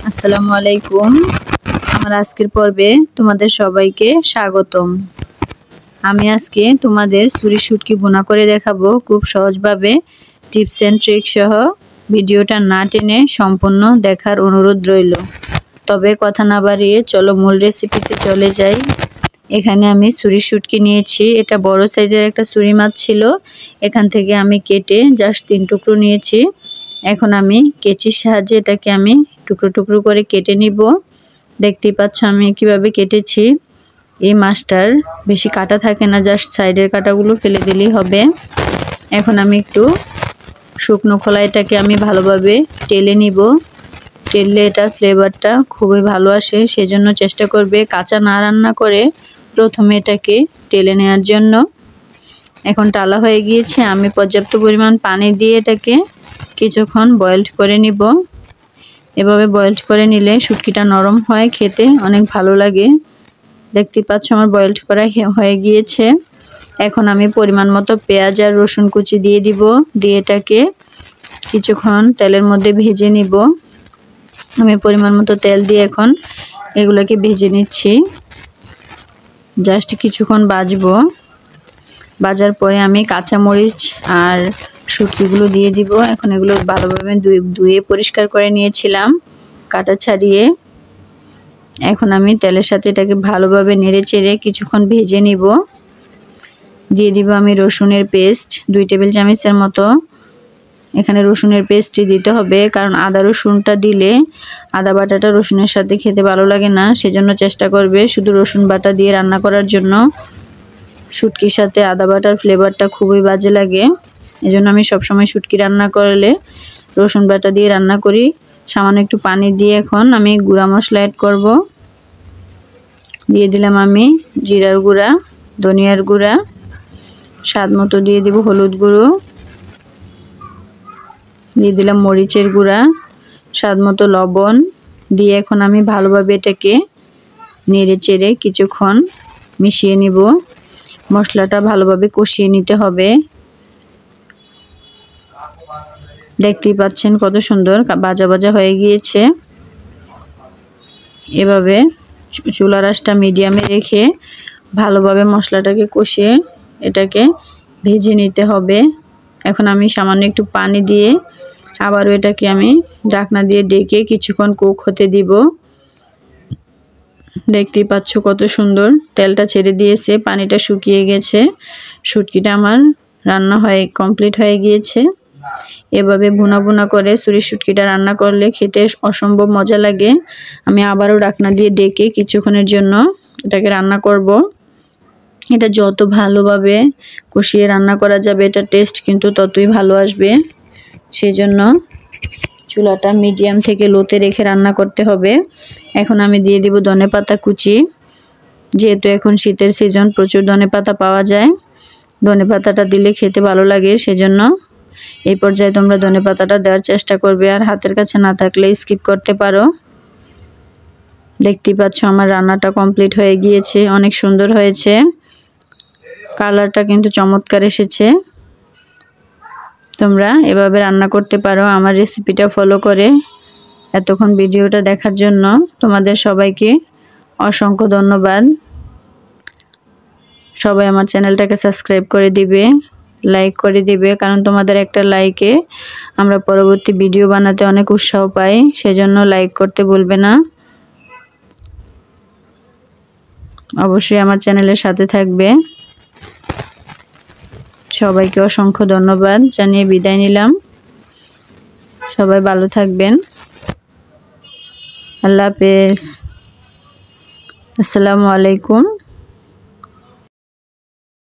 আসসালামু আলাইকুম। আমার আজকের পর্বে তোমাদের সবাইকে স্বাগতম। আমি আজকে তোমাদের ছুরি শুটকি ভুনা করে দেখাবো খুব সহজভাবে, টিপস এন্ড ট্রিক সহ। ভিডিওটা না টেনে সম্পূর্ণ দেখার অনুরোধ রইল। তবে কথা না বাড়িয়ে চলো মূল রেসিপিতে চলে যাই। এখানে আমি ছুরি শুটকি নিয়েছি। এটা বড় সাইজের একটা ছুরি মাছ ছিল, এখান থেকে আমি কেটে জাস্ট 3 টুকরো নিয়েছি। এখন আমি কেচির সাহায্যে এটাকে আমি টুকরো টুকরো করে কেটে নিব। দেখতেই পাচ্ছ আমি কিভাবে কেটেছি। এই মাছটার বেশি কাটা থাকে না, জাস্ট সাইডের কাটাগুলো ফেলে দিলেই হবে। এখন আমি একটু শুকনো খোলা এটাকে আমি ভালোভাবে টেলে নিব। টেললে এটার ফ্লেভারটা খুবই ভালো আসে, সেজন্য চেষ্টা করবে কাঁচা না রান্না করে প্রথমে এটাকে টেলে নেওয়ার জন্য। এখন টালা হয়ে গিয়েছে, আমি পর্যাপ্ত পরিমাণ পানি দিয়ে এটাকে কিছুক্ষণ বয়েলড করে নিব। এভাবে বয়েলড করে নিলে শুটকিটা নরম হয়, খেতে অনেক ভালো লাগে। দেখতে পাচ্ছ আমার বয়েলড করা হয়ে গিয়েছে। এখন আমি পরিমাণ মতো পেঁয়াজ আর রসুন কুচি দিয়ে দিব, দিয়ে এটাকে কিছুক্ষণ তেলের মধ্যে ভেজে নিব। আমি পরিমাণ মতো তেল দিয়ে এখন এগুলোকে ভেজে নিচ্ছি। জাস্ট কিছুক্ষণ ভাজবো। ভাজার পরে আমি কাঁচামরিচ আর শুটকিগুলো দিয়ে দিব। এখন এগুলো ভালোভাবে ধুয়ে পরিষ্কার করে নিয়েছিলাম কাটা ছাড়িয়ে। এখন আমি তেলের সাথে এটাকে ভালোভাবে নেড়ে চেড়ে কিছুক্ষণ ভেজে নিব। দিয়ে দিব আমি রসুনের পেস্ট 2 টেবিল চামচের মতো। এখানে রসুনের পেস্টই দিতে হবে, কারণ আদা রসুনটা দিলে আদা বাটাটা রসুনের সাথে খেতে ভালো লাগে না, সেজন্য চেষ্টা করবে শুধু রসুন বাটা দিয়ে রান্না করার জন্য। শুটকির সাথে আদা বাটার ফ্লেভারটা খুবই বাজে লাগে, এজন্য আমি সবসময় শুটকি রান্না করলে রসুন বাটা দিয়ে রান্না করি। সামান্য একটু পানি দিয়ে এখন আমি গুঁড়া মশলা অ্যাড করব। দিয়ে দিলাম আমি জিরার গুঁড়া, ধনিয়ার গুঁড়া, স্বাদ মতো দিয়ে দিব হলুদ গুঁড়ো, দিয়ে দিলাম মরিচের গুঁড়া, স্বাদ মতো লবণ দিয়ে এখন আমি ভালোভাবে এটাকে নেড়ে চেড়ে কিছুক্ষণ মিশিয়ে নিব। মশলাটা ভালোভাবে কষিয়ে নিতে হবে। দেখতেই পাচ্ছেন কত সুন্দর ভাজা ভাজা হয়ে গিয়েছে। এভাবে চুলার আঁচটা মিডিয়ামে রেখে ভালোভাবে মশলাটাকে কষিয়ে এটাকে ভেজে নিতে হবে। এখন আমি সামান্য একটু পানি দিয়ে আবারও এটাকে আমি ঢাকনা দিয়ে ঢেকে কিছুক্ষণ কুক হতে দিব। দেখতেই পাচ্ছ কত সুন্দর তেলটা ছেড়ে দিয়েছে, পানিটা শুকিয়ে গেছে। শুটকিটা আমার রান্না হয়ে কমপ্লিট হয়ে গিয়েছে। এভাবে ভুনা ভুনা করে ছুরি শুটকিটা রান্না করলে খেতে অসম্ভব মজা লাগে। আমি আবারও ঢাকনা দিয়ে ঢেকে কিছুক্ষণের জন্য এটাকে রান্না করব। এটা যত ভালোভাবে কষিয়ে রান্না করা যাবে এটার টেস্ট কিন্তু ততই ভালো আসবে। সেজন্য চুলাটা মিডিয়াম থেকে লোতে রেখে রান্না করতে হবে। এখন আমি দিয়ে দিব ধনেপাতা কুচি। যেহেতু এখন শীতের সিজন, প্রচুর ধনেপাতা পাওয়া যায়, ধনেপাতাটা দিলে খেতে ভালো লাগে, সেজন্য এই পর্যায়ে তোমরা ধনেপাতাটা দেওয়ার চেষ্টা করবে। আর হাতের কাছে না থাকলে স্কিপ করতে পারো। দেখতেই পাচ্ছ আমার রান্নাটা কমপ্লিট হয়ে গিয়েছে, অনেক সুন্দর হয়েছে, কালারটা কিন্তু চমৎকার এসেছে। তোমরা এভাবে রান্না করতে পারো আমার রেসিপিটা ফলো করে। এতক্ষণ ভিডিওটা দেখার জন্য তোমাদের সবাইকে অসংখ্য ধন্যবাদ। সবাই আমার চ্যানেলটাকে সাবস্ক্রাইব করে দিবে, লাইক করে দিবে, কারণ তোমাদের একটা লাইকে আমরা পরবর্তী ভিডিও বানাতে অনেক উৎসাহ পাই, সেজন্য লাইক করতে ভুলবে না। অবশ্যই আমার চ্যানেলের সাথে থাকবে। সবাইকে অসংখ্য ধন্যবাদ জানিয়ে বিদায় নিলাম। সবাই ভালো থাকবেন। আল্লাহ হাফেজ। আসসালামু আলাইকুম।